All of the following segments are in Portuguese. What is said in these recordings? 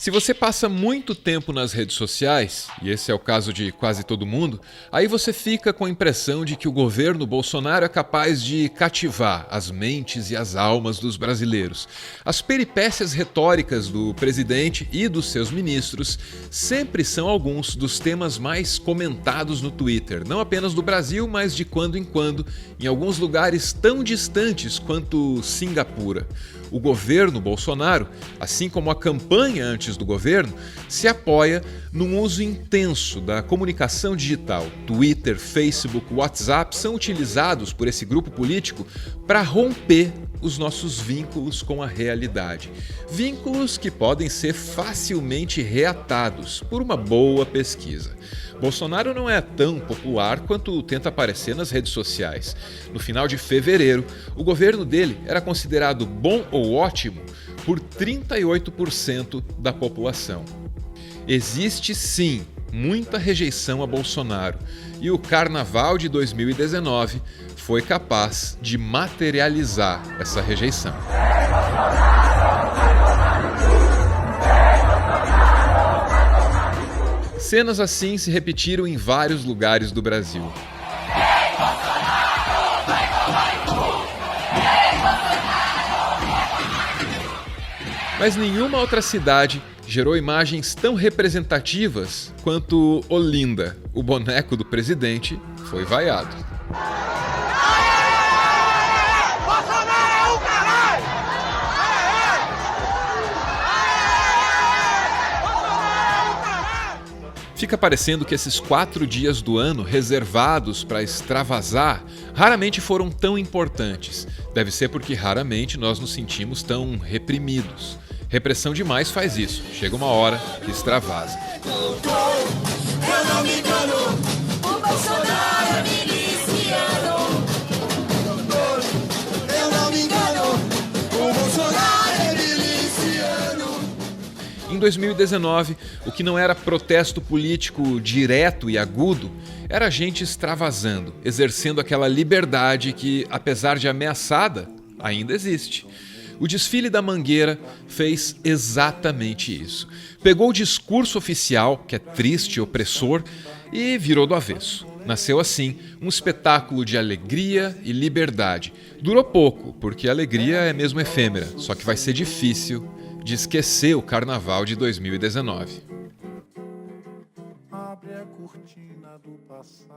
Se você passa muito tempo nas redes sociais, e esse é o caso de quase todo mundo, aí você fica com a impressão de que o governo Bolsonaro é capaz de cativar as mentes e as almas dos brasileiros. As peripécias retóricas do presidente e dos seus ministros sempre são alguns dos temas mais comentados no Twitter, não apenas do Brasil, mas de quando em quando, em alguns lugares tão distantes quanto Singapura. O governo Bolsonaro, assim como a campanha antes do governo, se apoia num uso intenso da comunicação digital. Twitter, Facebook, WhatsApp são utilizados por esse grupo político para romper os nossos vínculos com a realidade. Vínculos que podem ser facilmente reatados por uma boa pesquisa. Bolsonaro não é tão popular quanto tenta aparecer nas redes sociais. No final de fevereiro, o governo dele era considerado bom ou ótimo por 38% da população. Existe sim muita rejeição a Bolsonaro e o Carnaval de 2019 foi capaz de materializar essa rejeição. Cenas assim se repetiram em vários lugares do Brasil. Mas nenhuma outra cidade gerou imagens tão representativas quanto Olinda. O boneco do presidente foi vaiado. Fica parecendo que esses 4 dias do ano reservados para extravasar raramente foram tão importantes. Deve ser porque raramente nós nos sentimos tão reprimidos. Repressão demais faz isso. Chega uma hora que extravasa. Eu não me engano, o Bolsonaro é miliciano. Eu não me engano, o Bolsonaro é miliciano. Em 2019, o que não era protesto político direto e agudo, era gente extravasando, exercendo aquela liberdade que, apesar de ameaçada, ainda existe. O desfile da Mangueira fez exatamente isso. Pegou o discurso oficial, que é triste e opressor, e virou do avesso. Nasceu assim um espetáculo de alegria e liberdade. Durou pouco, porque a alegria é mesmo efêmera, só que vai ser difícil de esquecer o Carnaval de 2019. Abre a cortina do passado.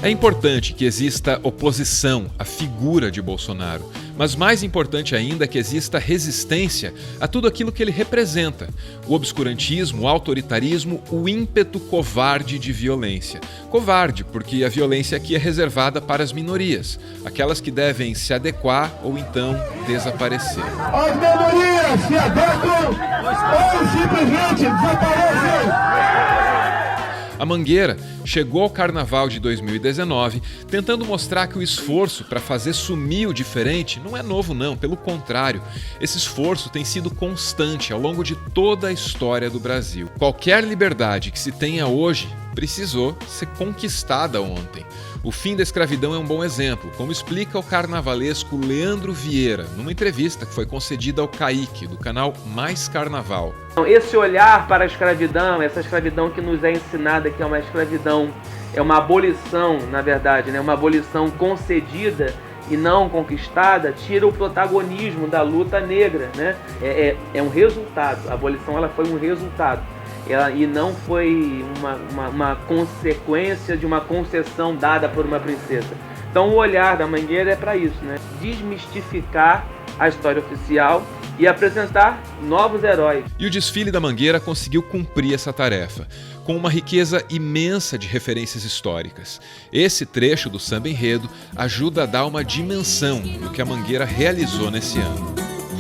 É importante que exista oposição à figura de Bolsonaro, mas mais importante ainda é que exista resistência a tudo aquilo que ele representa: o obscurantismo, o autoritarismo, o ímpeto covarde de violência. Covarde, porque a violência aqui é reservada para as minorias, aquelas que devem se adequar ou então desaparecer. As minorias se adequam ou simplesmente desaparecem. A Mangueira chegou ao Carnaval de 2019 tentando mostrar que o esforço para fazer sumir o diferente não é novo não, pelo contrário, esse esforço tem sido constante ao longo de toda a história do Brasil. Qualquer liberdade que se tenha hoje precisou ser conquistada ontem. O fim da escravidão é um bom exemplo, como explica o carnavalesco Leandro Vieira, numa entrevista que foi concedida ao Kaique, do canal Mais Carnaval. Esse olhar para a escravidão, essa escravidão que nos é ensinada, que é uma escravidão, é uma abolição, na verdade, né? Uma abolição concedida e não conquistada, tira o protagonismo da luta negra, né? É um resultado, a abolição ela foi um resultado. E não foi uma consequência de uma concessão dada por uma princesa. Então o olhar da Mangueira é para isso, né? Desmistificar a história oficial e apresentar novos heróis. E o desfile da Mangueira conseguiu cumprir essa tarefa, com uma riqueza imensa de referências históricas. Esse trecho do samba enredo ajuda a dar uma dimensão do que a Mangueira realizou nesse ano.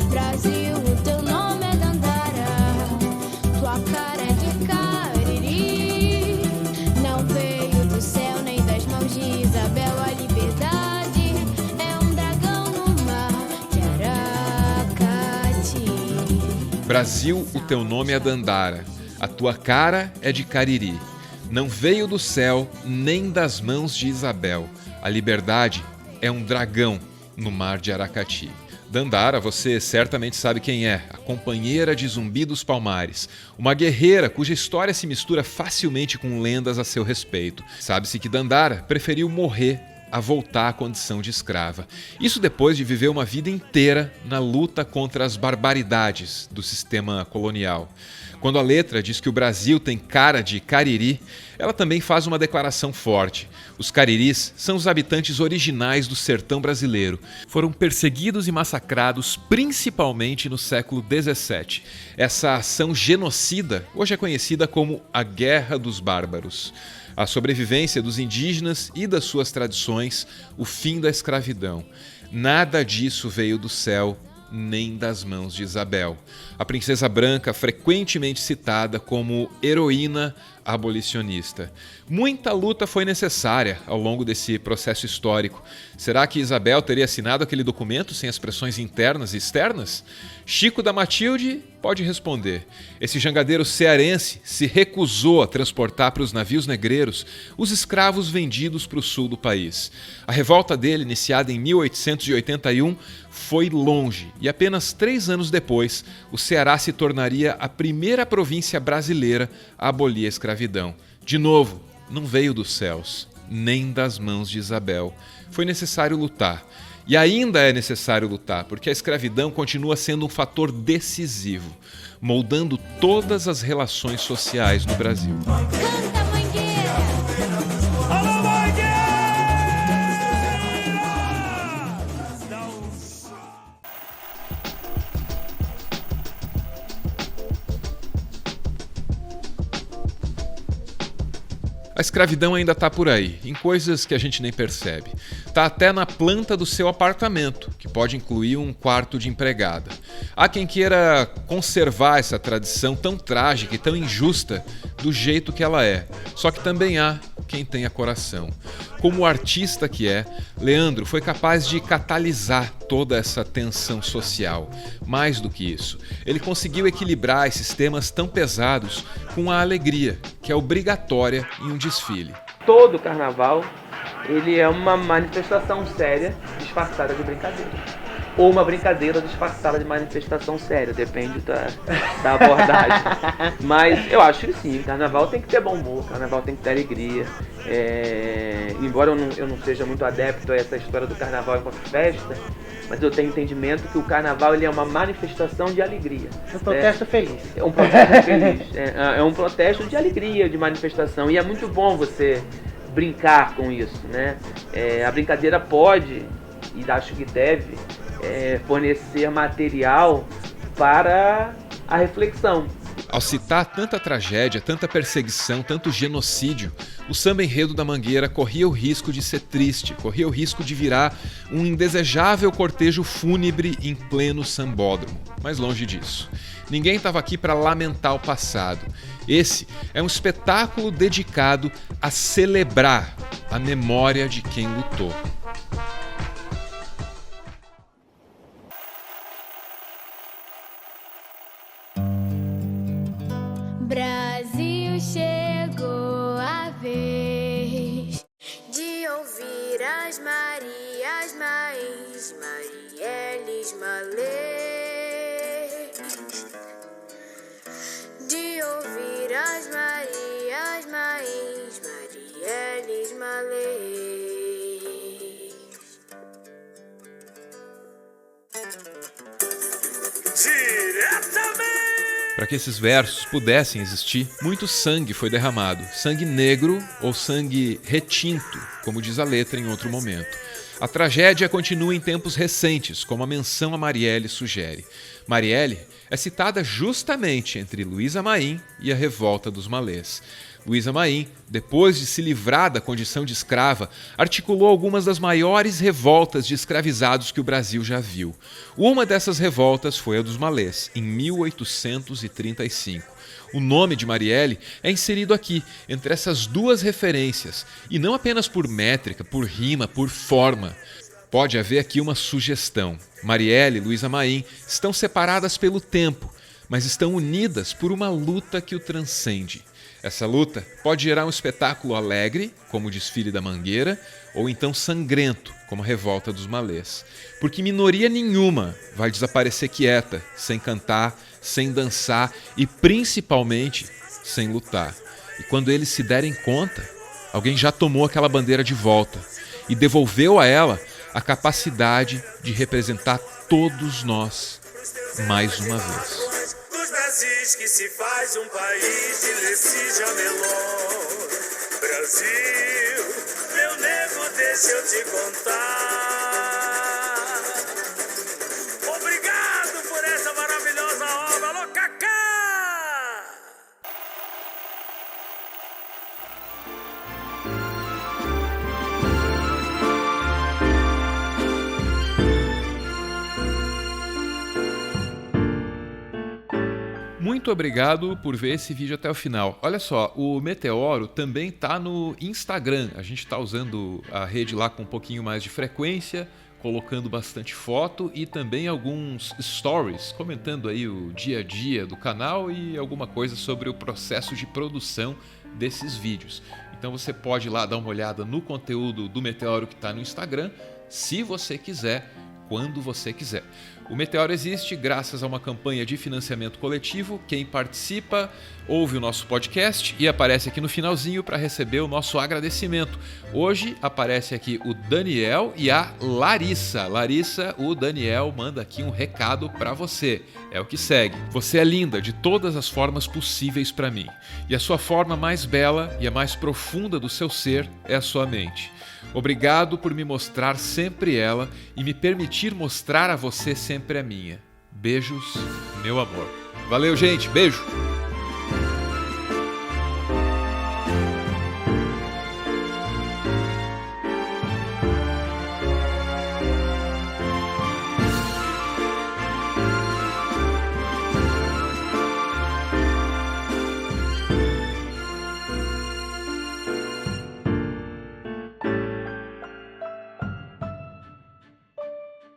Brasil, o teu nome é Dandara, tua cara é de Cariri, não veio do céu nem das mãos de Isabel, a liberdade é um dragão no mar de Aracati. Brasil, o teu nome é Dandara, a tua cara é de Cariri, não veio do céu nem das mãos de Isabel, a liberdade é um dragão no mar de Aracati. Dandara, você certamente sabe quem é, a companheira de Zumbi dos Palmares, uma guerreira cuja história se mistura facilmente com lendas a seu respeito. Sabe-se que Dandara preferiu morrer a voltar à condição de escrava. Isso depois de viver uma vida inteira na luta contra as barbaridades do sistema colonial. Quando a letra diz que o Brasil tem cara de Cariri, ela também faz uma declaração forte. Os cariris são os habitantes originais do sertão brasileiro. Foram perseguidos e massacrados principalmente no século XVII. Essa ação genocida hoje é conhecida como a Guerra dos Bárbaros. A sobrevivência dos indígenas e das suas tradições, o fim da escravidão. Nada disso veio do céu, nem das mãos de Isabel, a princesa branca frequentemente citada como heroína abolicionista. Muita luta foi necessária ao longo desse processo histórico. Será que Isabel teria assinado aquele documento sem as pressões internas e externas? Chico da Matilde pode responder. Esse jangadeiro cearense se recusou a transportar para os navios negreiros os escravos vendidos para o sul do país. A revolta dele, iniciada em 1881, foi longe e apenas 3 anos depois, o Ceará se tornaria a primeira província brasileira a abolir a escravidão. De novo, não veio dos céus, nem das mãos de Isabel. Foi necessário lutar. E ainda é necessário lutar, porque a escravidão continua sendo um fator decisivo, moldando todas as relações sociais no Brasil. Canta, Mangueira! Alô, Mangueira! A escravidão ainda está por aí, em coisas que a gente nem percebe. Está até na planta do seu apartamento, que pode incluir um quarto de empregada. Há quem queira conservar essa tradição tão trágica e tão injusta do jeito que ela é. Só que também há quem tenha coração. Como o artista que é, Leandro foi capaz de catalisar toda essa tensão social. Mais do que isso, ele conseguiu equilibrar esses temas tão pesados com a alegria, que é obrigatória em um desfile. Todo carnaval, ele é uma manifestação séria disfarçada de brincadeira. Ou uma brincadeira disfarçada de manifestação séria, depende da abordagem. Mas eu acho que sim, carnaval tem que ter bom humor, carnaval tem que ter alegria. Embora eu não seja muito adepto a essa história do carnaval enquanto festa, mas eu tenho entendimento que o carnaval ele é uma manifestação de alegria. Um protesto feliz. É um protesto feliz. É um protesto de alegria, de manifestação. E é muito bom você brincar com isso, né? A brincadeira pode, e acho que deve, fornecer material para a reflexão. Ao citar tanta tragédia, tanta perseguição, tanto genocídio, o samba enredo da Mangueira corria o risco de ser triste, corria o risco de virar um indesejável cortejo fúnebre em pleno sambódromo. Mas longe disso. Ninguém estava aqui para lamentar o passado. Esse é um espetáculo dedicado a celebrar a memória de quem lutou. Brasil, chegou a vez de ouvir as Marias, Mães, Marielles, Malês. De ouvir as Marias, Mães, Marielles, Malês. Diretamente! Para que esses versos pudessem existir, muito sangue foi derramado. Sangue negro ou sangue retinto, como diz a letra em outro momento. A tragédia continua em tempos recentes, como a menção a Marielle sugere. Marielle é citada justamente entre Luísa Maim e a Revolta dos Malês. Luísa Maim, depois de se livrar da condição de escrava, articulou algumas das maiores revoltas de escravizados que o Brasil já viu. Uma dessas revoltas foi a dos Malês, em 1835. O nome de Marielle é inserido aqui, entre essas duas referências, e não apenas por métrica, por rima, por forma. Pode haver aqui uma sugestão. Marielle e Luísa Maim estão separadas pelo tempo, mas estão unidas por uma luta que o transcende. Essa luta pode gerar um espetáculo alegre, como o desfile da Mangueira, ou então sangrento, como a revolta dos Malês. Porque minoria nenhuma vai desaparecer quieta, sem cantar, sem dançar e principalmente sem lutar. E quando eles se derem conta, alguém já tomou aquela bandeira de volta e devolveu a ela a capacidade de representar todos nós mais uma vez. Brasil que se faz um país de Leci Jamelon. Brasil, meu nego, deixa eu te contar. Obrigado por essa maravilhosa obra, alô Cacá! Muito obrigado por ver esse vídeo até o final. Olha só, o Meteoro também está no Instagram. A gente está usando a rede lá com um pouquinho mais de frequência, colocando bastante foto e também alguns stories, comentando aí o dia a dia do canal e alguma coisa sobre o processo de produção desses vídeos. Então você pode ir lá dar uma olhada no conteúdo do Meteoro que está no Instagram, se você quiser, quando você quiser. O Meteoro existe graças a uma campanha de financiamento coletivo. Quem participa ouve o nosso podcast e aparece aqui no finalzinho para receber o nosso agradecimento. Hoje aparece aqui o Daniel e a Larissa. Larissa, o Daniel manda aqui um recado para você. É o que segue. Você é linda de todas as formas possíveis para mim. E a sua forma mais bela e a mais profunda do seu ser é a sua mente. Obrigado por me mostrar sempre ela e me permitir mostrar a você sempre a minha. Beijos, meu amor. Valeu, gente. Beijo.